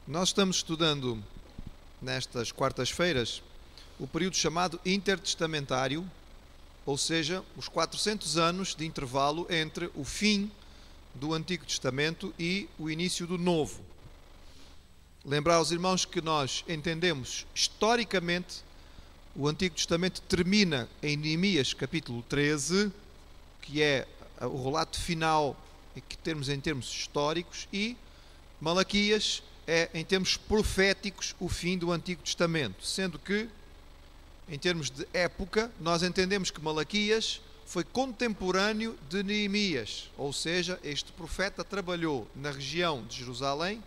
Nós estamos estudando nestas quartas-feiras o período chamado intertestamentário, ou seja, os 400 anos de intervalo entre o fim do Antigo Testamento e o início do Novo. Lembrar aos irmãos que nós entendemos historicamente o Antigo Testamento termina em Neemias capítulo 13, que é o relato final em termos históricos, e Malaquias é, em termos proféticos, o fim do Antigo Testamento, sendo que, em termos de época, nós entendemos que Malaquias foi contemporâneo de Neemias, ou seja, este profeta trabalhou na região de Jerusalém,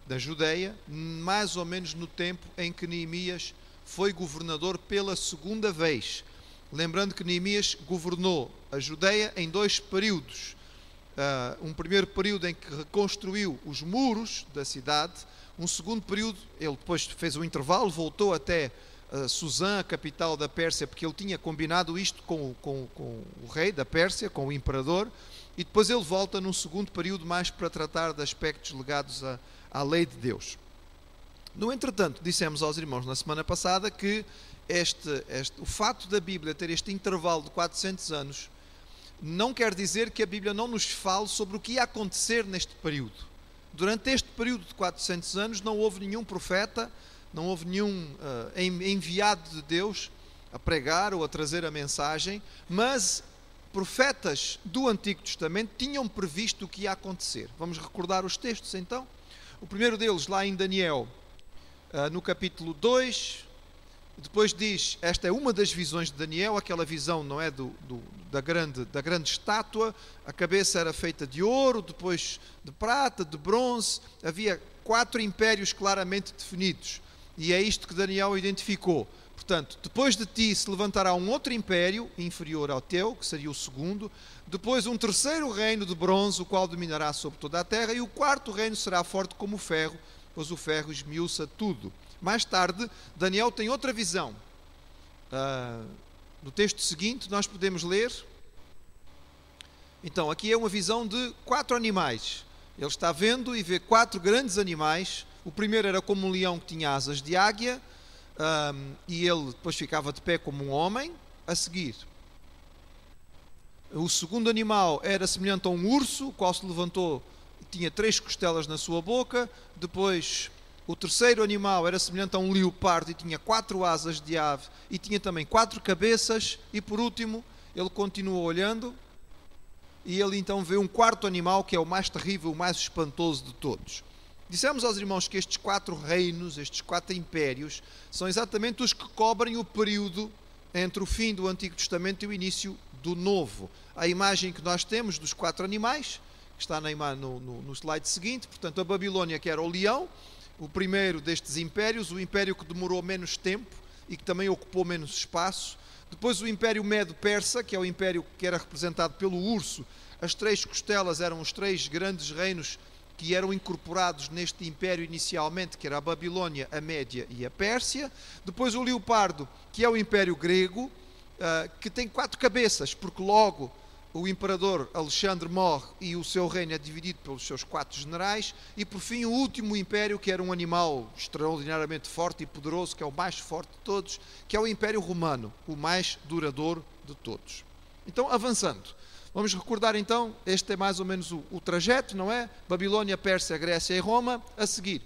na Judeia, mais ou menos no tempo em que Neemias foi governador pela segunda vez. Lembrando que Neemias governou a Judeia em dois períodos. Um primeiro período em que reconstruiu os muros da cidade, um segundo período, ele depois fez um intervalo, voltou até Suzã, a capital da Pérsia, porque ele tinha combinado isto com o rei da Pérsia, com o imperador, e depois ele volta num segundo período mais para tratar de aspectos ligados à lei de Deus. No entretanto, dissemos aos irmãos na semana passada que o fato da Bíblia ter este intervalo de 400 anos não quer dizer que a Bíblia não nos fale sobre o que ia acontecer neste período. Durante este período de 400 anos não houve nenhum profeta, não houve nenhum enviado de Deus a pregar ou a trazer a mensagem, mas profetas do Antigo Testamento tinham previsto o que ia acontecer. Vamos recordar os textos então? O primeiro deles lá em Daniel, no capítulo 2, depois diz, esta é uma das visões de Daniel, aquela visão, não é, da grande estátua, a cabeça era feita de ouro, depois de prata, de bronze, havia 4 impérios claramente definidos, e é isto que Daniel identificou. Portanto, depois de ti se levantará um outro império, inferior ao teu, que seria o segundo, depois um terceiro reino de bronze, o qual dominará sobre toda a terra, e o quarto reino será forte como o ferro, pois o ferro esmiuça tudo. Mais tarde, Daniel tem outra visão. No texto seguinte, nós podemos ler. Então, aqui é uma visão de 4 animais. Ele está vendo e vê 4 grandes animais. O primeiro era como um leão que tinha asas de águia, e ele depois ficava de pé como um homem. A seguir, o segundo animal era semelhante a um urso, o qual se levantou e tinha 3 costelas na sua boca. Depois, o terceiro animal era semelhante a um leopardo e tinha 4 asas de ave e tinha também 4 cabeças. E por último, ele continua olhando e ele então vê um quarto animal que é o mais terrível, o mais espantoso de todos. Dissemos aos irmãos que estes 4 reinos, estes 4 impérios, são exatamente os que cobrem o período entre o fim do Antigo Testamento e o início do Novo. A imagem que nós temos dos 4 animais, que está no slide seguinte, portanto a Babilônia, que era o leão, o primeiro destes impérios, o império que demorou menos tempo e que também ocupou menos espaço. Depois o Império Medo-Persa, que é o império que era representado pelo urso. As 3 costelas eram os 3 grandes reinos que eram incorporados neste império inicialmente, que era a Babilônia, a Média e a Pérsia. Depois o leopardo, que é o império grego, que tem 4 cabeças, porque logo o imperador Alexandre morre e o seu reino é dividido pelos seus 4 generais. E por fim o último império, que era um animal extraordinariamente forte e poderoso, que é o mais forte de todos, que é o Império Romano, o mais duradouro de todos. Então, avançando, vamos recordar então, este é mais ou menos o trajeto, não é? Babilônia, Pérsia, Grécia e Roma. A seguir,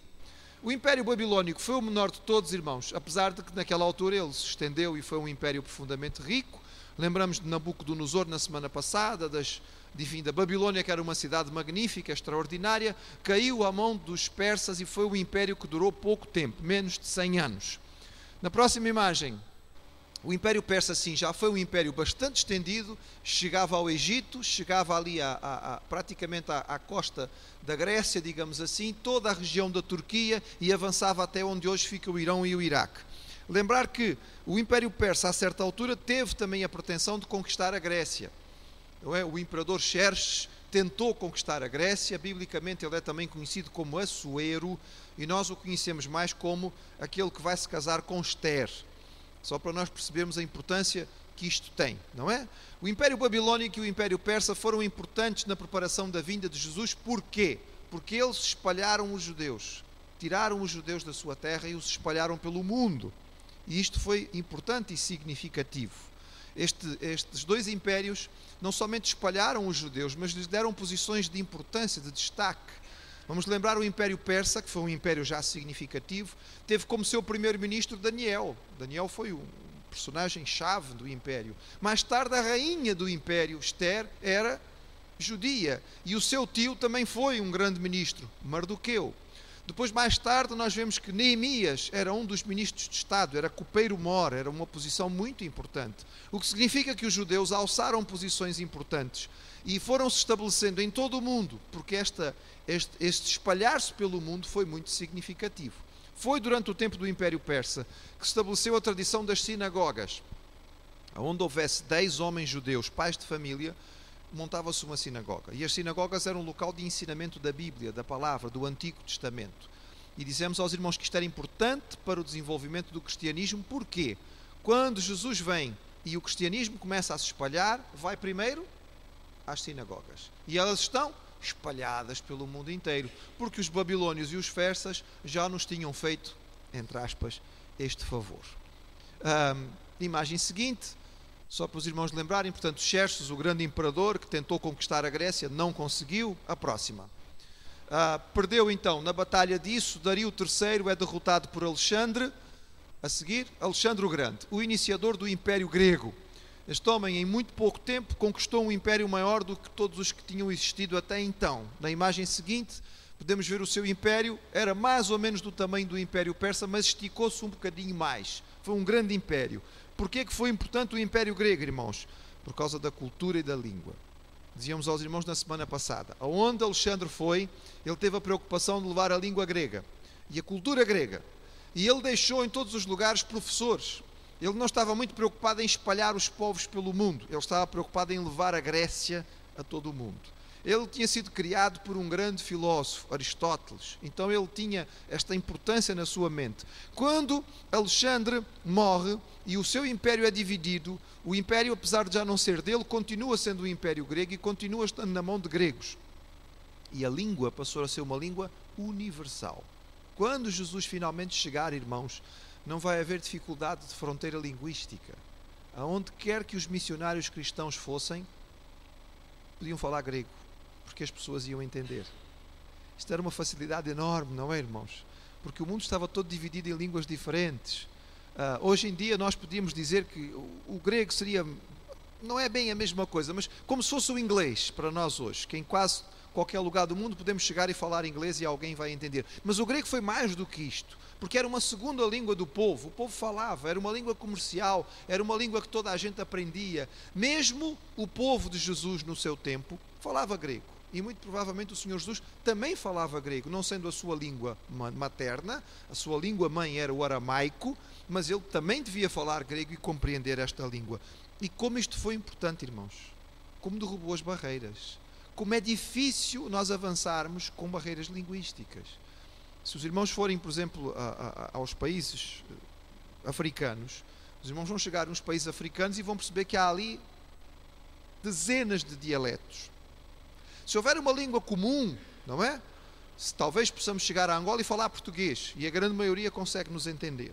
o Império Babilônico foi o menor de todos, irmãos, apesar de que naquela altura ele se estendeu e foi um império profundamente rico. Lembramos de Nabucodonosor na semana passada, da Babilônia, que era uma cidade magnífica, extraordinária, caiu à mão dos persas e foi um império que durou pouco tempo, menos de 100 anos. Na próxima imagem, o Império Persa, sim, já foi um império bastante estendido, chegava ao Egito, chegava ali praticamente à costa da Grécia, digamos assim, toda a região da Turquia, e avançava até onde hoje fica o Irão e o Iraque. Lembrar que o Império Persa, a certa altura, teve também a pretensão de conquistar a Grécia. Não é? O imperador Xerxes tentou conquistar a Grécia. Biblicamente ele é também conhecido como Assuero, e nós o conhecemos mais como aquele que vai se casar com Ester. Só para nós percebermos a importância que isto tem, não é? O Império Babilônico e o Império Persa foram importantes na preparação da vinda de Jesus. Porquê? Porque eles espalharam os judeus. tiraram os judeus da sua terra e os espalharam pelo mundo. E isto foi importante e significativo. Estes dois impérios não somente espalharam os judeus, mas lhes deram posições de importância, de destaque. Vamos lembrar o Império Persa, que foi um império já significativo, teve como seu primeiro-ministro Daniel. Daniel foi um personagem-chave do império. Mais tarde, a rainha do império, Esther, era judia. E o seu tio também foi um grande ministro, Mardoqueu. Depois, mais tarde, nós vemos que Neemias era um dos ministros de Estado, era copeiro-mor, era uma posição muito importante. O que significa que os judeus alçaram posições importantes e foram se estabelecendo em todo o mundo, porque este espalhar-se pelo mundo foi muito significativo. Foi durante o tempo do Império Persa que se estabeleceu a tradição das sinagogas. Onde houvesse 10 homens judeus, pais de família, montava-se uma sinagoga. E as sinagogas eram um local de ensinamento da Bíblia, da palavra, do Antigo Testamento. E dizemos aos irmãos que isto era importante para o desenvolvimento do cristianismo. Porquê? Quando Jesus vem e o cristianismo começa a se espalhar, vai primeiro às sinagogas. E elas estão espalhadas pelo mundo inteiro, porque os babilônios e os persas já nos tinham feito, entre aspas, este favor. Imagem seguinte, só para os irmãos lembrarem, portanto, Xerxes, o grande imperador que tentou conquistar a Grécia, não conseguiu. A próxima. Perdeu então na batalha disso. Dario III é derrotado por Alexandre. A seguir, Alexandre o Grande, o iniciador do Império Grego. Este homem, em muito pouco tempo, conquistou um império maior do que todos os que tinham existido até então. Na imagem seguinte, podemos ver o seu império, era mais ou menos do tamanho do Império Persa, mas esticou-se um bocadinho mais. Foi um grande império. Porquê que foi importante o Império Grego, irmãos? Por causa da cultura e da língua. Dizíamos aos irmãos na semana passada, aonde Alexandre foi, ele teve a preocupação de levar a língua grega e a cultura grega. E ele deixou em todos os lugares professores. Ele não estava muito preocupado em espalhar os povos pelo mundo. Ele estava preocupado em levar a Grécia a todo o mundo. Ele tinha sido criado por um grande filósofo, Aristóteles. Então ele tinha esta importância na sua mente. Quando Alexandre morre e o seu império é dividido, o império, apesar de já não ser dele, continua sendo o Império Grego e continua estando na mão de gregos. E a língua passou a ser uma língua universal. Quando Jesus finalmente chegar, irmãos, não vai haver dificuldade de fronteira linguística. Aonde quer que os missionários cristãos fossem, podiam falar grego, porque as pessoas iam entender. Isto era uma facilidade enorme, não é, irmãos? Porque o mundo estava todo dividido em línguas diferentes. Hoje em dia nós podíamos dizer que o grego seria, não é bem a mesma coisa, mas como se fosse o inglês para nós hoje, que em quase qualquer lugar do mundo podemos chegar e falar inglês e alguém vai entender. Mas o grego foi mais do que isto, porque era uma segunda língua do povo. O povo falava, era uma língua comercial, era uma língua que toda a gente aprendia. Mesmo o povo de Jesus no seu tempo falava grego. E muito provavelmente o Senhor Jesus também falava grego, não sendo a sua língua materna, a sua língua mãe era o aramaico, mas ele também devia falar grego e compreender esta língua. E como isto foi importante, irmãos, como derrubou as barreiras, como é difícil nós avançarmos com barreiras linguísticas. Se os irmãos forem, por exemplo, aos países africanos, os irmãos vão chegar a uns países africanos e vão perceber que há ali dezenas de dialetos. Se houver uma língua comum, não é? Talvez possamos chegar a Angola e falar português, e a grande maioria consegue nos entender.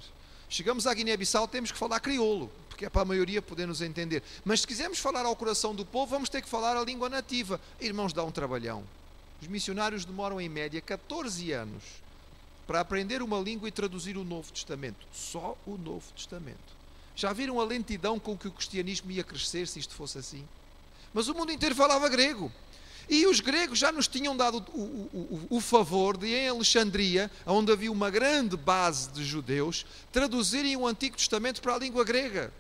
Chegamos à Guiné-Bissau, temos que falar crioulo, porque é para a maioria poder nos entender. Mas se quisermos falar ao coração do povo, vamos ter que falar a língua nativa. Irmãos, dá um trabalhão. Os missionários demoram em média 14 anos para aprender uma língua e traduzir o Novo Testamento. Só o Novo Testamento. Já viram a lentidão com que o cristianismo ia crescer se isto fosse assim? Mas o mundo inteiro falava grego. E os gregos já nos tinham dado o favor de, em Alexandria, onde havia uma grande base de judeus, traduzirem o Antigo Testamento para a língua grega.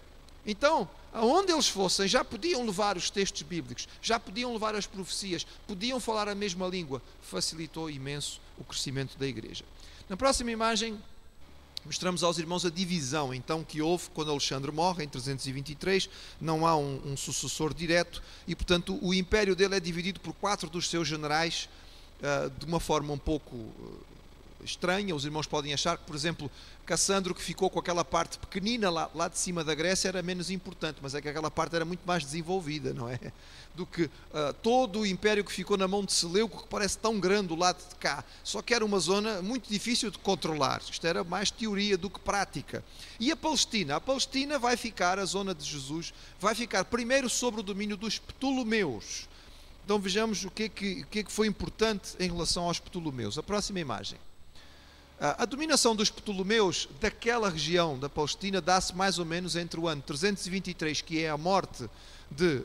Então, aonde eles fossem, já podiam levar os textos bíblicos, já podiam levar as profecias, podiam falar a mesma língua. Facilitou imenso o crescimento da igreja. Na próxima imagem, mostramos aos irmãos a divisão, então, que houve quando Alexandre morre, em 323, não há um sucessor direto, e, portanto, o império dele é dividido por 4 dos seus generais, de uma forma um pouco estranha. Os irmãos podem achar que, por exemplo, Cassandro, que ficou com aquela parte pequenina lá de cima da Grécia, era menos importante, mas é que aquela parte era muito mais desenvolvida, não é? Do que todo o império que ficou na mão de Seleuco, que parece tão grande do lado de cá. Só que era uma zona muito difícil de controlar. Isto era mais teoria do que prática. E a Palestina? A Palestina vai ficar, a zona de Jesus, vai ficar primeiro sob o domínio dos Ptolomeus. Então vejamos o que é que foi importante em relação aos Ptolomeus. A próxima imagem. A dominação dos Ptolomeus daquela região da Palestina dá-se mais ou menos entre o ano 323, que é a morte de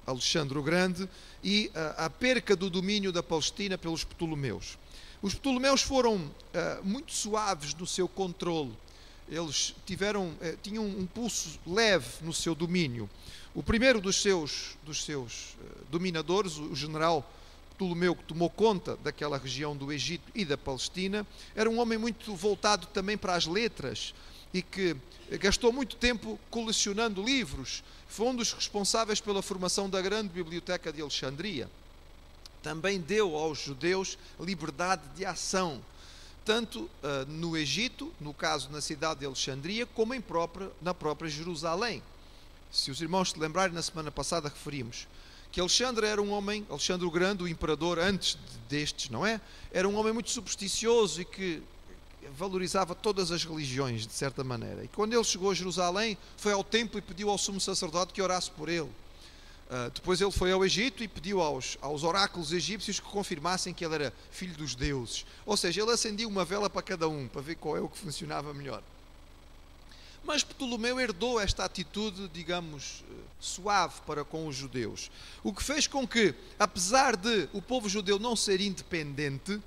Alexandre o Grande, e a perca do domínio da Palestina pelos Ptolomeus. Os Ptolomeus foram muito suaves no seu controle. Eles tinham um pulso leve no seu domínio. O primeiro dos seus dominadores, o general Ptolomeu, que tomou conta daquela região do Egito e da Palestina, era um homem muito voltado também para as letras e que gastou muito tempo colecionando livros. Foi um dos responsáveis pela formação da grande biblioteca de Alexandria. Também deu aos judeus liberdade de ação, tanto no Egito, no caso na cidade de Alexandria, como na própria Jerusalém. Se os irmãos se lembrarem, na semana passada referimos que Alexandre era um homem, Alexandre o Grande, o imperador antes destes, não é? Era um homem muito supersticioso e que valorizava todas as religiões, de certa maneira. E quando ele chegou a Jerusalém, foi ao templo e pediu ao sumo sacerdote que orasse por ele. Depois ele foi ao Egito e pediu aos oráculos egípcios que confirmassem que ele era filho dos deuses. Ou seja, ele acendia uma vela para cada um, para ver qual é o que funcionava melhor. Mas Ptolomeu herdou esta atitude, digamos, suave para com os judeus. O que fez com que, apesar de o povo judeu não ser independente,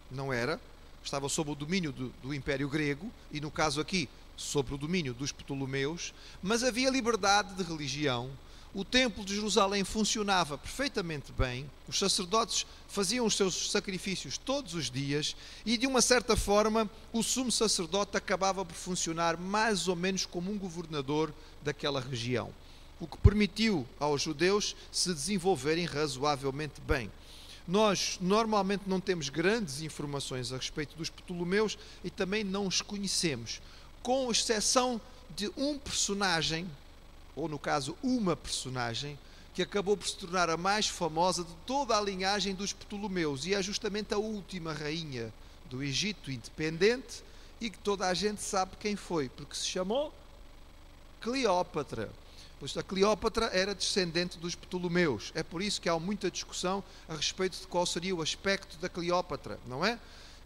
não era, estava sob o domínio do Império Grego, e no caso aqui, sob o domínio dos Ptolomeus, mas havia liberdade de religião. O templo de Jerusalém funcionava perfeitamente bem, os sacerdotes faziam os seus sacrifícios todos os dias e, de uma certa forma, o sumo sacerdote acabava por funcionar mais ou menos como um governador daquela região, o que permitiu aos judeus se desenvolverem razoavelmente bem. Nós normalmente não temos grandes informações a respeito dos Ptolomeus e também não os conhecemos, com exceção de um personagem, ou no caso uma personagem, que acabou por se tornar a mais famosa de toda a linhagem dos Ptolomeus, e é justamente a última rainha do Egito independente, e que toda a gente sabe quem foi, porque se chamou Cleópatra. Pois a Cleópatra era descendente dos Ptolomeus. É por isso que há muita discussão a respeito de qual seria o aspecto da Cleópatra, não é?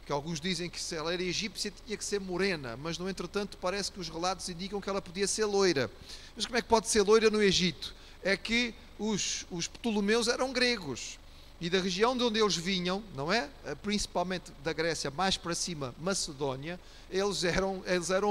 Que alguns dizem que se ela era egípcia tinha que ser morena, mas no entretanto parece que os relatos indicam que ela podia ser loira. Mas como é que pode ser loira no Egito? É que os Ptolomeus eram gregos, e da região de onde eles vinham, não é? Principalmente da Grécia, mais para cima, Macedónia, eles eram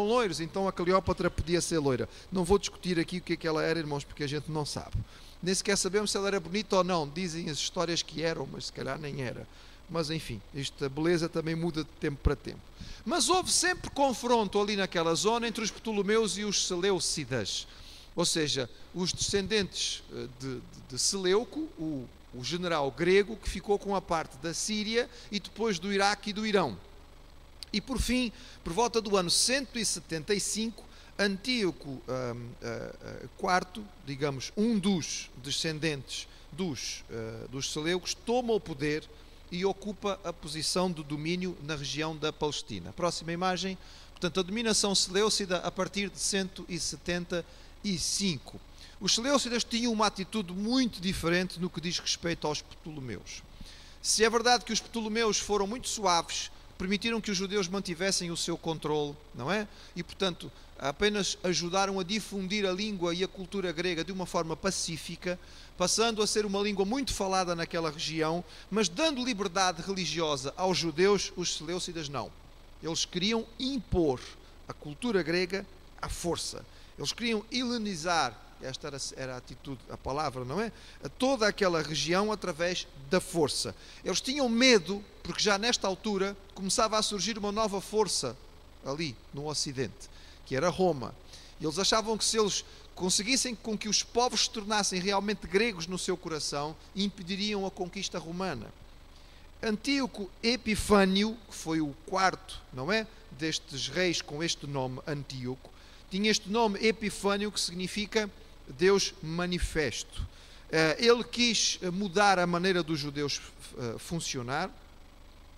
loiros, então a Cleópatra podia ser loira. Não vou discutir aqui o que é que ela era, irmãos, porque a gente não sabe. Nem sequer sabemos se ela era bonita ou não. Dizem as histórias que eram, mas se calhar nem era. Mas enfim, a beleza também muda de tempo para tempo. Mas houve sempre confronto ali naquela zona entre os Ptolomeus e os Seleucidas. Ou seja, os descendentes de Seleuco, o general grego, que ficou com a parte da Síria e depois do Iraque e do Irão. E por fim, por volta do ano 175, Antíoco IV, digamos, um dos descendentes dos Seleucos, toma o poder e ocupa a posição de domínio na região da Palestina. Próxima imagem. Portanto, a dominação seleucida a partir de 175. Os seleucidas tinham uma atitude muito diferente no que diz respeito aos Ptolomeus. Se é verdade que os Ptolomeus foram muito suaves, permitiram que os judeus mantivessem o seu controle, não é? E, portanto, apenas ajudaram a difundir a língua e a cultura grega de uma forma pacífica, passando a ser uma língua muito falada naquela região, mas dando liberdade religiosa aos judeus, os seleucidas não. Eles queriam impor a cultura grega à força. Eles queriam helenizar, esta era a atitude, a palavra, não é? A toda aquela região através da força. Eles tinham medo, porque já nesta altura começava a surgir uma nova força ali no Ocidente, que era Roma. E eles achavam que se eles conseguissem com que os povos se tornassem realmente gregos no seu coração, impediriam a conquista romana. Antíoco Epifânio, que foi o quarto, não é, destes reis com este nome Antíoco, tinha este nome Epifânio, que significa Deus manifesto. Ele quis mudar a maneira dos judeus funcionar.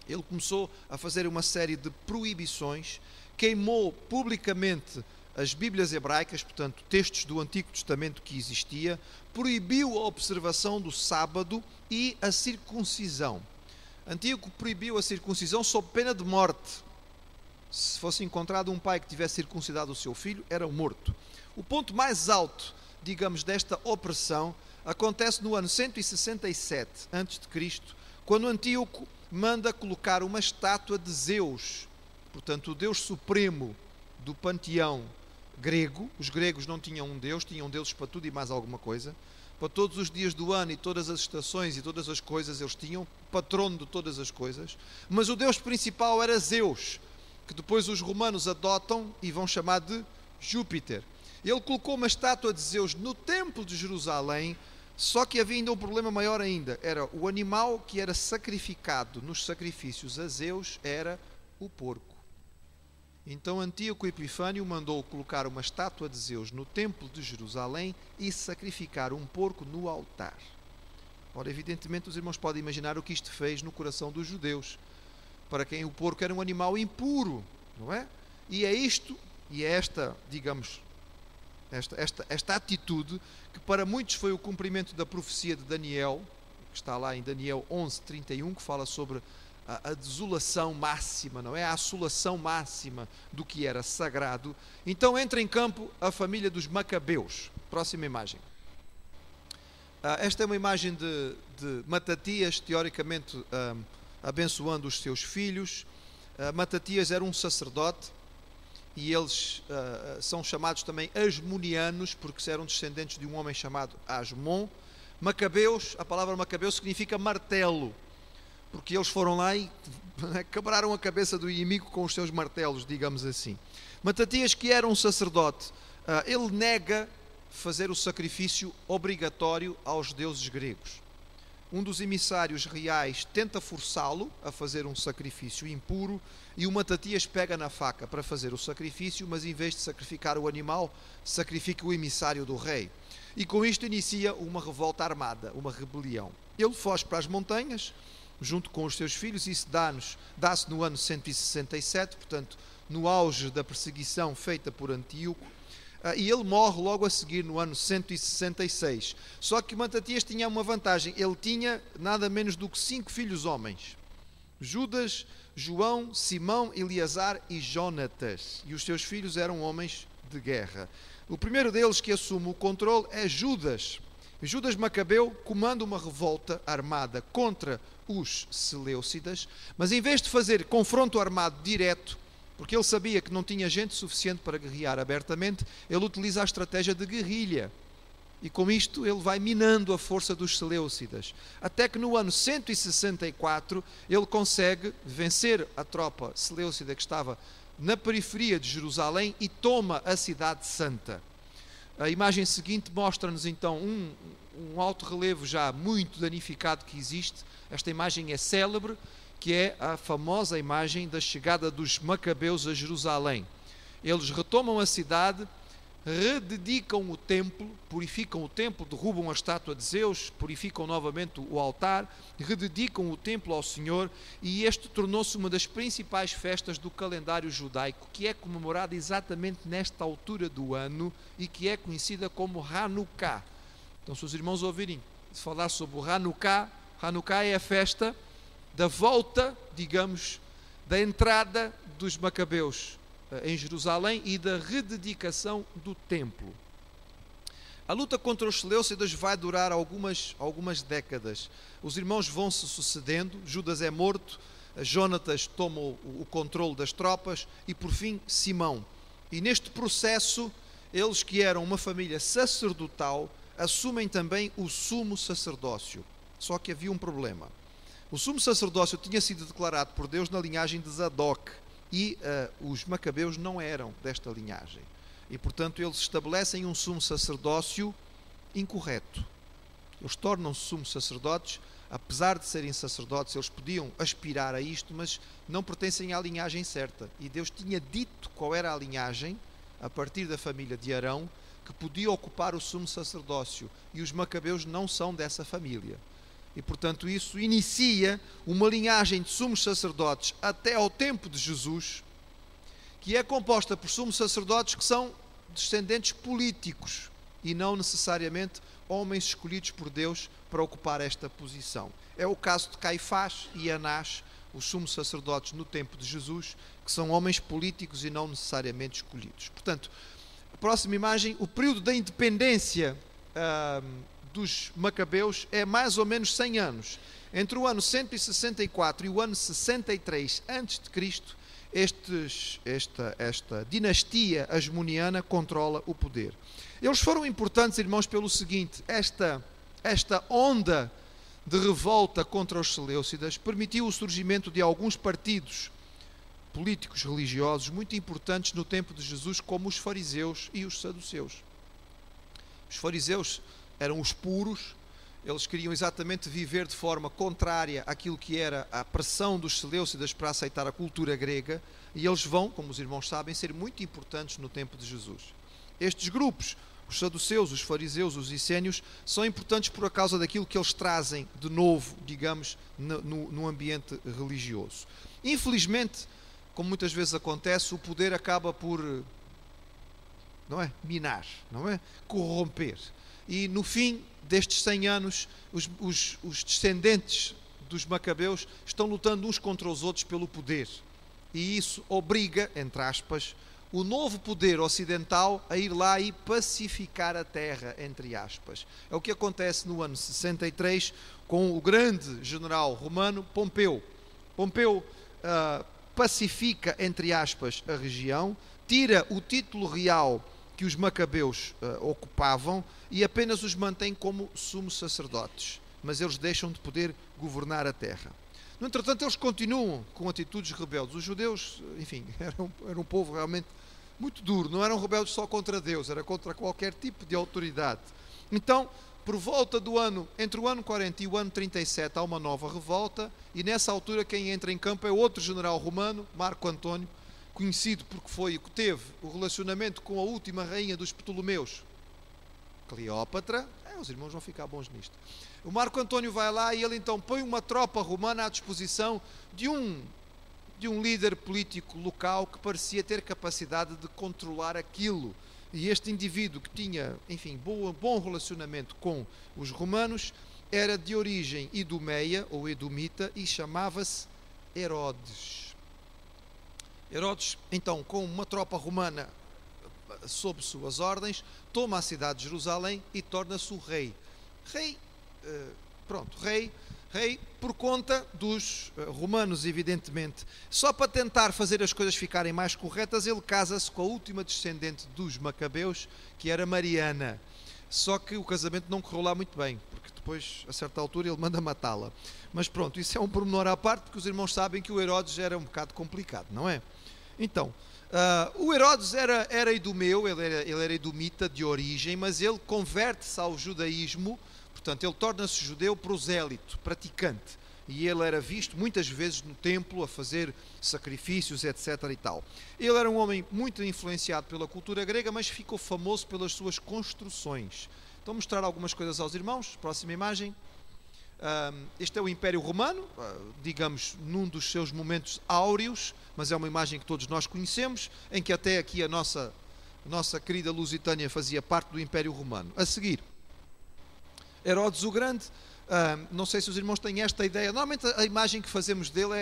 Ele começou a fazer uma série de proibições, queimou publicamente as Bíblias hebraicas, portanto, textos do Antigo Testamento que existia, proibiu a observação do sábado e a circuncisão. Antíoco proibiu a circuncisão sob pena de morte. Se fosse encontrado um pai que tivesse circuncidado o seu filho, era morto. O ponto mais alto, digamos, desta opressão acontece no ano 167 a.C., quando Antíoco manda colocar uma estátua de Zeus, portanto o Deus supremo do panteão grego. Os gregos não tinham um Deus, tinham deuses para tudo e mais alguma coisa. Para todos os dias do ano e todas as estações e todas as coisas eles tinham, patrono de todas as coisas. Mas o Deus principal era Zeus, que depois os romanos adotam e vão chamar de Júpiter. Ele colocou uma estátua de Zeus no templo de Jerusalém, só que havia ainda um problema maior ainda. Era o animal que era sacrificado nos sacrifícios a Zeus era o porco. Então Antíoco Epifânio mandou colocar uma estátua de Zeus no templo de Jerusalém e sacrificar um porco no altar. Ora, evidentemente os irmãos podem imaginar o que isto fez no coração dos judeus, para quem o porco era um animal impuro, não é? E é isto, e é esta, digamos, esta atitude, que para muitos foi o cumprimento da profecia de Daniel, que está lá em Daniel 11:31, que fala sobre a desolação máxima, não é? A assolação máxima do que era sagrado. Então entra em campo a família dos Macabeus. Próxima imagem. Esta é uma imagem de Matatias, teoricamente abençoando os seus filhos. Matatias era um sacerdote e eles são chamados também asmonianos, porque eram descendentes de um homem chamado Asmon. Macabeus, a palavra Macabeu significa martelo, porque eles foram lá e quebraram a cabeça do inimigo com os seus martelos, digamos assim. Matatias, que era um sacerdote, ele nega fazer o sacrifício obrigatório aos deuses gregos. Um dos emissários reais tenta forçá-lo a fazer um sacrifício impuro e o Matatias pega na faca para fazer o sacrifício, mas em vez de sacrificar o animal, sacrifica o emissário do rei. E com isto inicia uma revolta armada, uma rebelião. Ele foge para as montanhas, junto com os seus filhos, e isso dá-se no ano 167, portanto, no auge da perseguição feita por Antíoco, e ele morre logo a seguir no ano 166. Só que Matatias tinha uma vantagem, ele tinha nada menos do que 5 filhos homens: Judas, João, Simão, Eleazar e Jonatas, e os seus filhos eram homens de guerra. O primeiro deles que assume o controle é Judas. Judas Macabeu comanda uma revolta armada contra os Seleucidas, mas em vez de fazer confronto armado direto, porque ele sabia que não tinha gente suficiente para guerrear abertamente, ele utiliza a estratégia de guerrilha. E com isto ele vai minando a força dos Seleucidas. Até que no ano 164 ele consegue vencer a tropa seleucida que estava na periferia de Jerusalém e toma a cidade santa. A imagem seguinte mostra-nos então um alto relevo já muito danificado que existe. Esta imagem é célebre, que é a famosa imagem da chegada dos Macabeus a Jerusalém. Eles retomam a cidade, rededicam o templo, purificam o templo, derrubam a estátua de Zeus, purificam novamente o altar, rededicam o templo ao Senhor, e este tornou-se uma das principais festas do calendário judaico, que é comemorada exatamente nesta altura do ano e que é conhecida como Hanukkah. Então, se os irmãos ouvirem falar sobre o Hanukkah, Hanukkah é a festa da volta, digamos, da entrada dos Macabeus em Jerusalém e da rededicação do templo. A luta contra os Seleucidas vai durar algumas décadas. Os irmãos vão se sucedendo, Judas é morto, Jonatas toma o controle das tropas e por fim Simão. E neste processo, eles que eram uma família sacerdotal, assumem também o sumo sacerdócio. Só que havia um problema. O sumo sacerdócio tinha sido declarado por Deus na linhagem de Zadok, e os Macabeus não eram desta linhagem. E, portanto, eles estabelecem um sumo sacerdócio incorreto. Eles tornam-se sumos sacerdotes apesar de serem sacerdotes, eles podiam aspirar a isto, mas não pertencem à linhagem certa. E Deus tinha dito qual era a linhagem, a partir da família de Arão, que podia ocupar o sumo sacerdócio. E os macabeus não são dessa família. E, portanto, isso inicia uma linhagem de sumos sacerdotes até ao tempo de Jesus, que é composta por sumos sacerdotes que são descendentes políticos e não necessariamente homens escolhidos por Deus para ocupar esta posição. É o caso de Caifás e Anás, os sumos sacerdotes no tempo de Jesus, que são homens políticos e não necessariamente escolhidos. Portanto, a próxima imagem, o período da independência dos macabeus é mais ou menos 100 anos. Entre o ano 164 e o ano 63 a.C., esta dinastia asmoniana controla o poder. Eles foram importantes, irmãos, pelo seguinte: esta onda de revolta contra os seleucidas permitiu o surgimento de alguns partidos políticos religiosos muito importantes no tempo de Jesus, como os fariseus e os saduceus. Os fariseus eram os puros, eles queriam exatamente viver de forma contrária àquilo que era a pressão dos seleucidas para aceitar a cultura grega, e eles vão, como os irmãos sabem, ser muito importantes no tempo de Jesus. Estes grupos, os saduceus, os fariseus, os essênios, são importantes por causa daquilo que eles trazem de novo, digamos, no ambiente religioso. Infelizmente, como muitas vezes acontece, o poder acaba por, minar, corromper. E no fim destes 100 anos, os descendentes dos macabeus estão lutando uns contra os outros pelo poder. E isso obriga, entre aspas, o novo poder ocidental a ir lá e pacificar a terra, entre aspas. É o que acontece no ano 63 com o grande general romano Pompeu. Pompeu pacifica, entre aspas, a região, tira o título real que os macabeus ocupavam e apenas os mantém como sumos sacerdotes, mas eles deixam de poder governar a terra. No entretanto, eles continuam com atitudes rebeldes. Os judeus, enfim, eram um povo realmente muito duro, não eram rebeldes só contra Deus, era contra qualquer tipo de autoridade. Então, por volta do ano, entre o ano 40 e o ano 37, há uma nova revolta, e nessa altura quem entra em campo é outro general romano, Marco Antônio, conhecido porque teve o relacionamento com a última rainha dos Ptolomeus, Cleópatra. Os irmãos vão ficar bons nisto. O Marco Antônio vai lá e ele então põe uma tropa romana à disposição de um líder político local que parecia ter capacidade de controlar aquilo. E este indivíduo que tinha, enfim, bom relacionamento com os romanos, era de origem idumeia ou edomita e chamava-se Herodes. Herodes, então, com uma tropa romana sob suas ordens, toma a cidade de Jerusalém e torna-se o rei. Rei por conta dos romanos, evidentemente. Só para tentar fazer as coisas ficarem mais corretas, ele casa-se com a última descendente dos macabeus, que era Mariana. Só que o casamento não correu lá muito bem, porque depois, a certa altura, ele manda matá-la. Mas pronto, isso é um pormenor à parte, porque os irmãos sabem que o Herodes era um bocado complicado, não é? Então, o Herodes era idumeu, ele era edomita de origem, mas ele converte-se ao judaísmo, portanto ele torna-se judeu prosélito, praticante, e ele era visto muitas vezes no templo a fazer sacrifícios, etc. e tal. Ele era um homem muito influenciado pela cultura grega, mas ficou famoso pelas suas construções. Então, mostrar algumas coisas aos irmãos. Próxima imagem. Este é o Império Romano, digamos, num dos seus momentos áureos, mas é uma imagem que todos nós conhecemos, em que até aqui a nossa querida Lusitânia fazia parte do Império Romano. A seguir, Herodes o Grande. Não sei se os irmãos têm esta ideia. Normalmente a imagem que fazemos dele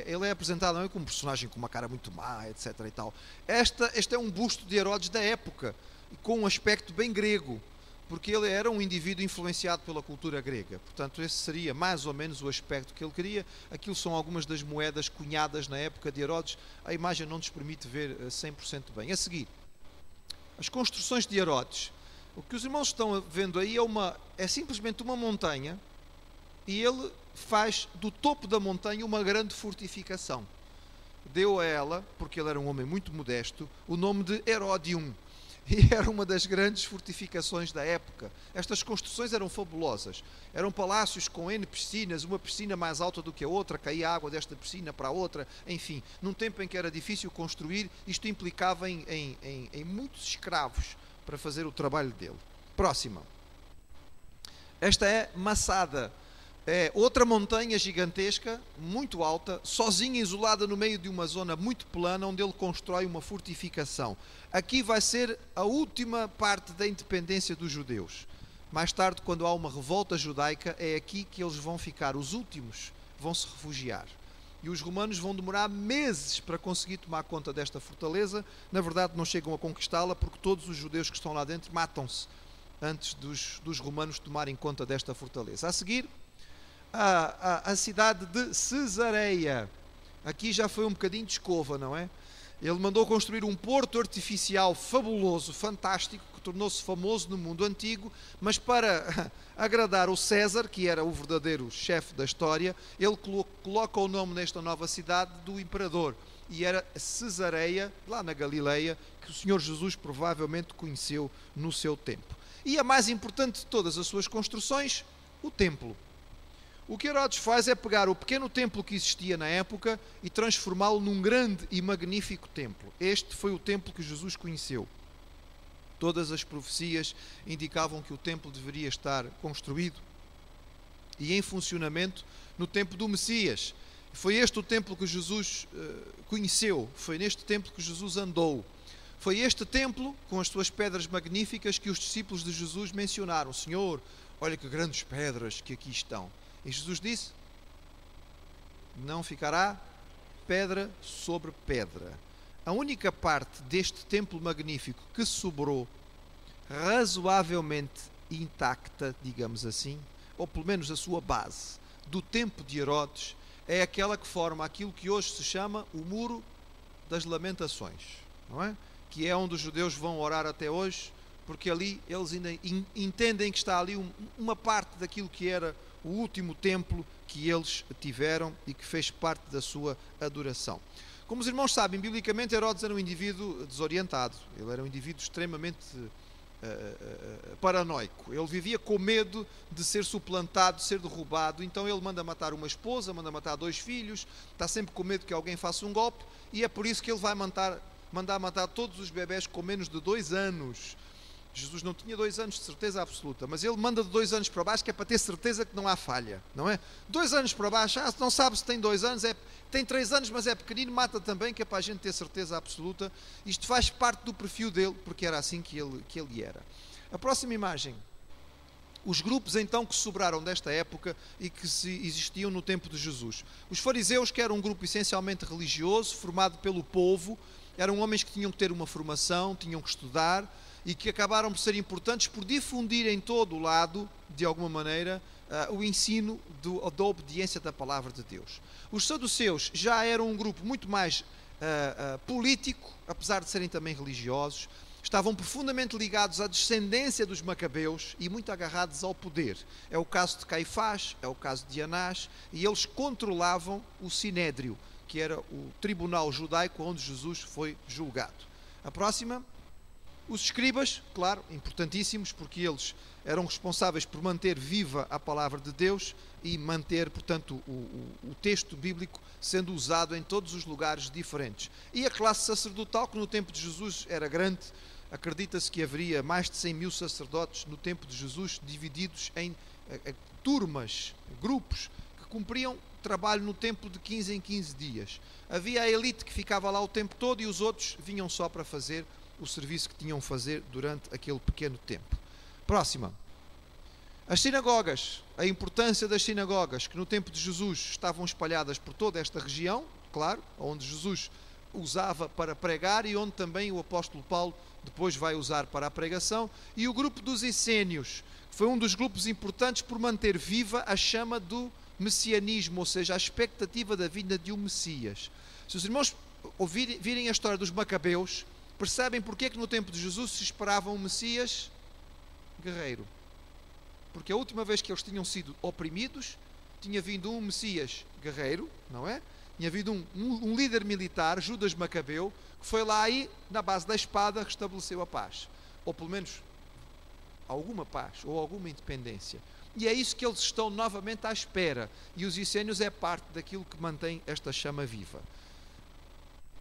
ele é apresentado, não é, como um personagem com uma cara muito má, etc. e tal. Este é um busto de Herodes da época, com um aspecto bem grego, porque ele era um indivíduo influenciado pela cultura grega. Portanto, esse seria mais ou menos o aspecto que ele queria. Aquilo são algumas das moedas cunhadas na época de Herodes. A imagem não nos permite ver 100% bem. A seguir, as construções de Herodes. O que os irmãos estão vendo aí é simplesmente uma montanha, e ele faz do topo da montanha uma grande fortificação. Deu a ela, porque ele era um homem muito modesto, o nome de Herodium. e era uma das grandes fortificações da época. Estas construções eram fabulosas, eram palácios com N piscinas, uma piscina mais alta do que a outra, caía água desta piscina para a outra, enfim, num tempo em que era difícil construir, isto implicava em muitos escravos para fazer o trabalho dele. Próxima. Esta é Massada. É outra montanha gigantesca, muito alta, sozinha, isolada no meio de uma zona muito plana, onde ele constrói uma fortificação. Aqui vai ser a última parte da independência dos judeus. Mais tarde, quando há uma revolta judaica, é aqui que eles vão ficar. Os últimos vão se refugiar. E os romanos vão demorar meses para conseguir tomar conta desta fortaleza. Na verdade, não chegam a conquistá-la, porque todos os judeus que estão lá dentro matam-se antes dos romanos tomarem conta desta fortaleza. A seguir, a cidade de Cesareia. Aqui já foi um bocadinho de escova, não é? Ele mandou construir um porto artificial fabuloso, fantástico, que tornou-se famoso no mundo antigo, mas para agradar o César, que era o verdadeiro chefe da história, ele coloca o nome nesta nova cidade do imperador, e era Cesareia, lá na Galileia, que o Senhor Jesus provavelmente conheceu no seu tempo. E a mais importante de todas as suas construções, o templo. O que Herodes faz é pegar o pequeno templo que existia na época e transformá-lo num grande e magnífico templo. Este foi o templo que Jesus conheceu. Todas as profecias indicavam que o templo deveria estar construído e em funcionamento no tempo do Messias. Foi este o templo que Jesus conheceu, foi neste templo que Jesus andou. Foi este templo, com as suas pedras magníficas, que os discípulos de Jesus mencionaram. Senhor, olha que grandes pedras que aqui estão. E Jesus disse: não ficará pedra sobre pedra. A única parte deste templo magnífico que sobrou razoavelmente intacta, digamos assim, ou pelo menos a sua base, do tempo de Herodes, é aquela que forma aquilo que hoje se chama o Muro das Lamentações, não é? Que é onde os judeus vão orar até hoje, porque ali eles ainda entendem que está ali uma parte daquilo que era o último templo que eles tiveram e que fez parte da sua adoração. Como os irmãos sabem, biblicamente Herodes era um indivíduo desorientado, ele era um indivíduo extremamente paranoico, ele vivia com medo de ser suplantado, de ser derrubado, então ele manda matar uma esposa, manda matar 2 filhos, está sempre com medo que alguém faça um golpe, e é por isso que ele vai mandar matar todos os bebés com menos de 2 anos. Jesus não tinha 2 anos de certeza absoluta, mas ele manda de 2 anos para baixo, que é para ter certeza que não há falha, não é? 2 anos para baixo, não sabe se tem 2 anos, tem 3 anos, mas é pequenino, mata também, que é para a gente ter certeza absoluta. Isto faz parte do perfil dele, porque era assim que ele era. A próxima imagem. Os grupos então que sobraram desta época e que existiam no tempo de Jesus. Os fariseus, que eram um grupo essencialmente religioso, formado pelo povo, eram homens que tinham que ter uma formação, tinham que estudar, e que acabaram por ser importantes por difundir em todo o lado, de alguma maneira, o ensino da obediência da palavra de Deus. Os saduceus já eram um grupo muito mais político, apesar de serem também religiosos, estavam profundamente ligados à descendência dos macabeus e muito agarrados ao poder. É o caso de Caifás, é o caso de Anás, e eles controlavam o Sinédrio, que era o tribunal judaico onde Jesus foi julgado. A próxima. Os escribas, claro, importantíssimos, porque eles eram responsáveis por manter viva a palavra de Deus e manter, portanto, o texto bíblico sendo usado em todos os lugares diferentes. E a classe sacerdotal, que no tempo de Jesus era grande, acredita-se que haveria mais de 100.000 sacerdotes no tempo de Jesus, divididos em turmas, grupos, que cumpriam trabalho no templo de 15 em 15 dias. Havia a elite que ficava lá o tempo todo e os outros vinham só para fazer o serviço que tinham a fazer durante aquele pequeno tempo. Próxima. As sinagogas, a importância das sinagogas, que no tempo de Jesus estavam espalhadas por toda esta região, claro, onde Jesus usava para pregar e onde também o apóstolo Paulo depois vai usar para a pregação, e o grupo dos essênios, que foi um dos grupos importantes por manter viva a chama do messianismo, ou seja, a expectativa da vinda de um Messias. Se os irmãos virem a história dos macabeus, percebem porque é que no tempo de Jesus se esperava um Messias guerreiro. Porque a última vez que eles tinham sido oprimidos, tinha vindo um Messias guerreiro, não é? Tinha havido um líder militar, Judas Macabeu, que foi lá e, na base da espada, restabeleceu a paz. ou pelo menos alguma paz, ou alguma independência. E é isso que eles estão novamente à espera. E os essênios é parte daquilo que mantém esta chama viva.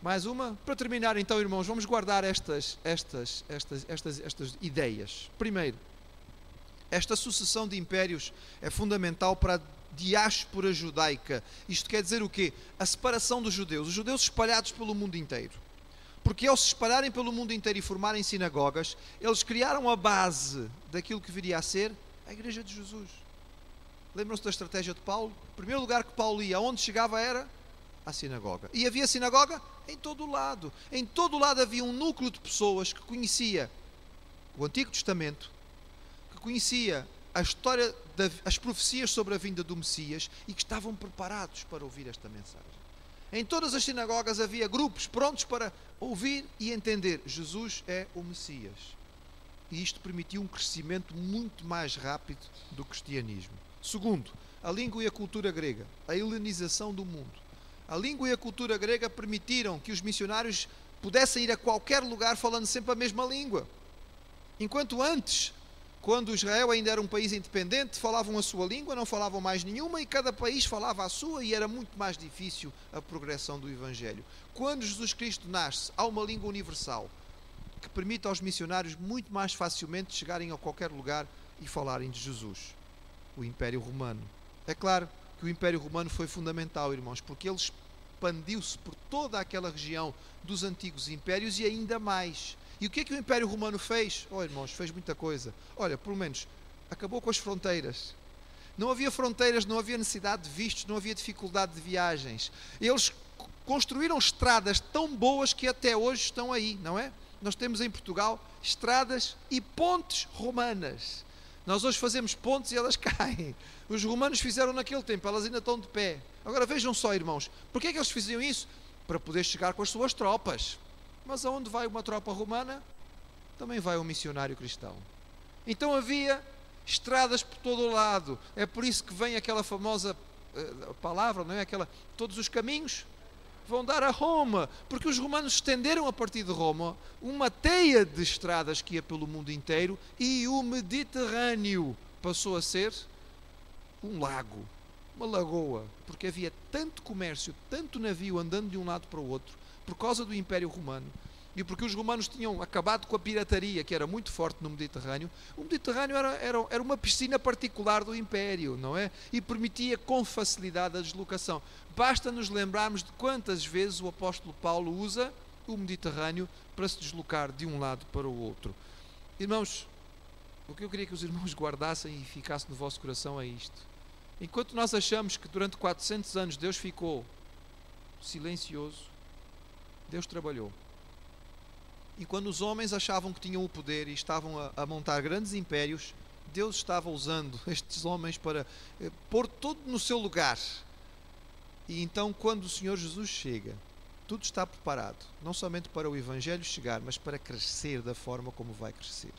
Mais uma? Para terminar então, irmãos, vamos guardar estas ideias. Primeiro, esta sucessão de impérios é fundamental para a diáspora judaica. Isto quer dizer o quê? A separação dos judeus. Os judeus espalhados pelo mundo inteiro. Porque ao se espalharem pelo mundo inteiro e formarem sinagogas, eles criaram a base daquilo que viria a ser a Igreja de Jesus. Lembram-se da estratégia de Paulo? O primeiro lugar que Paulo ia, aonde chegava era à sinagoga. E havia sinagoga em todo o lado. Em todo o lado havia um núcleo de pessoas que conhecia o Antigo Testamento, que conhecia a história, as profecias sobre a vinda do Messias e que estavam preparados para ouvir esta mensagem. Em todas as sinagogas havia grupos prontos para ouvir e entender: Jesus é o Messias. E isto permitiu um crescimento muito mais rápido do cristianismo. Segundo, a língua e a cultura grega, a helenização do mundo. A língua e a cultura grega permitiram que os missionários pudessem ir a qualquer lugar falando sempre a mesma língua. Enquanto antes, quando Israel ainda era um país independente, falavam a sua língua, não falavam mais nenhuma, e cada país falava a sua, e era muito mais difícil a progressão do Evangelho. Quando Jesus Cristo nasce, há uma língua universal que permite aos missionários muito mais facilmente chegarem a qualquer lugar e falarem de Jesus. O Império Romano. É claro que o Império Romano foi fundamental, irmãos, porque ele expandiu-se por toda aquela região dos antigos impérios e ainda mais. E o que é que o Império Romano fez? Oh, irmãos, fez muita coisa. Olha, pelo menos, acabou com as fronteiras. Não havia fronteiras, não havia necessidade de vistos, não havia dificuldade de viagens. Eles construíram estradas tão boas que até hoje estão aí, não é? Nós temos em Portugal estradas e pontes romanas. Nós hoje fazemos pontes e elas caem. Os romanos fizeram naquele tempo, elas ainda estão de pé. Agora vejam só, irmãos, porquê é que eles faziam isso? Para poder chegar com as suas tropas. Mas aonde vai uma tropa romana, também vai um missionário cristão. Então havia estradas por todo o lado. É por isso que vem aquela famosa palavra, não é? Todos os caminhos vão dar a Roma, porque os romanos estenderam a partir de Roma uma teia de estradas que ia pelo mundo inteiro e o Mediterrâneo passou a ser um lago, uma lagoa, porque havia tanto comércio, tanto navio andando de um lado para o outro, por causa do Império Romano, e porque os romanos tinham acabado com a pirataria, que era muito forte no Mediterrâneo. O Mediterrâneo era uma piscina particular do Império, não é? E permitia com facilidade a deslocação. Basta nos lembrarmos de quantas vezes o apóstolo Paulo usa o Mediterrâneo para se deslocar de um lado para o outro. Irmãos, o que eu queria que os irmãos guardassem e ficasse no vosso coração é isto. Enquanto nós achamos que durante 400 anos Deus ficou silencioso, Deus trabalhou. E quando os homens achavam que tinham o poder e estavam a montar grandes impérios, Deus estava usando estes homens para pôr tudo no seu lugar. E então, quando o Senhor Jesus chega, tudo está preparado, não somente para o Evangelho chegar, mas para crescer da forma como vai crescer.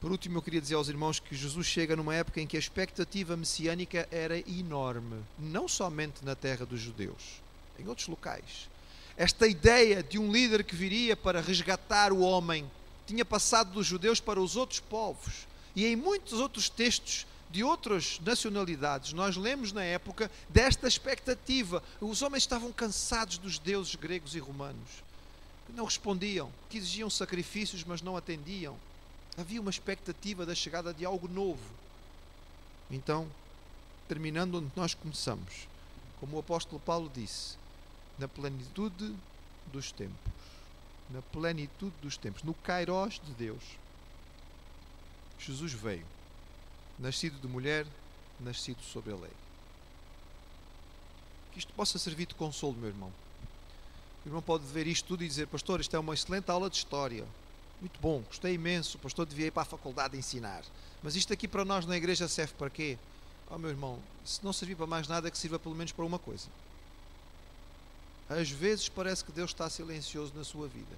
Por último, eu queria dizer aos irmãos que Jesus chega numa época em que a expectativa messiânica era enorme, não somente na terra dos judeus, em outros locais. Esta ideia de um líder que viria para resgatar o homem tinha passado dos judeus para os outros povos. E em muitos outros textos de outras nacionalidades, nós lemos na época desta expectativa. Os homens estavam cansados dos deuses gregos e romanos, que não respondiam, que exigiam sacrifícios, mas não atendiam. Havia uma expectativa da chegada de algo novo. Então, terminando onde nós começamos, como o apóstolo Paulo disse, na plenitude dos tempos. Na plenitude dos tempos. No Kairos de Deus. Jesus veio. Nascido de mulher, nascido sob a lei. Que isto possa servir de consolo, meu irmão. O irmão pode ver isto tudo e dizer: pastor, isto é uma excelente aula de história. Muito bom, gostei imenso. O pastor devia ir para a faculdade ensinar. Mas isto aqui para nós na igreja serve para quê? Oh, meu irmão, se não servir para mais nada, que sirva pelo menos para uma coisa. Às vezes parece que Deus está silencioso na sua vida.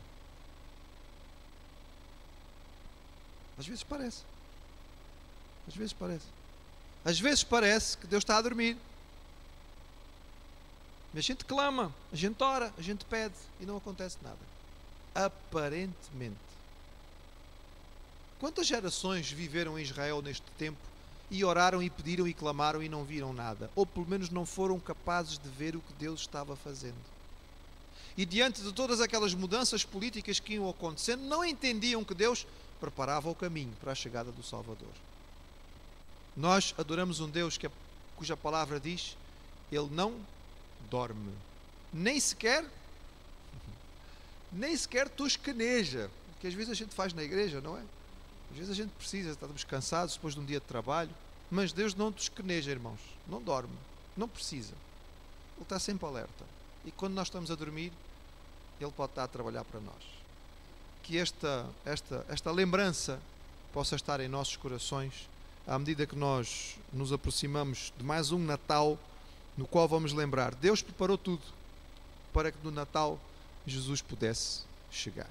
Às vezes parece. Às vezes parece. Às vezes parece que Deus está a dormir. A gente clama, a gente ora, a gente pede e não acontece nada. Aparentemente. Quantas gerações viveram em Israel neste tempo e oraram e pediram e clamaram e não viram nada? Ou pelo menos não foram capazes de ver o que Deus estava fazendo. E diante de todas aquelas mudanças políticas que iam acontecendo, não entendiam que Deus preparava o caminho para a chegada do Salvador. Nós adoramos um Deus cuja palavra diz, Ele não dorme, nem sequer tosqueneja, que às vezes a gente faz na igreja, não é? Às vezes a gente precisa, estamos cansados depois de um dia de trabalho, mas Deus não tosqueneja, irmãos, não dorme, não precisa. Ele está sempre alerta. E quando nós estamos a dormir, Ele pode estar a trabalhar para nós. Que esta lembrança possa estar em nossos corações, à medida que nós nos aproximamos de mais um Natal, no qual vamos lembrar, Deus preparou tudo para que no Natal Jesus pudesse chegar.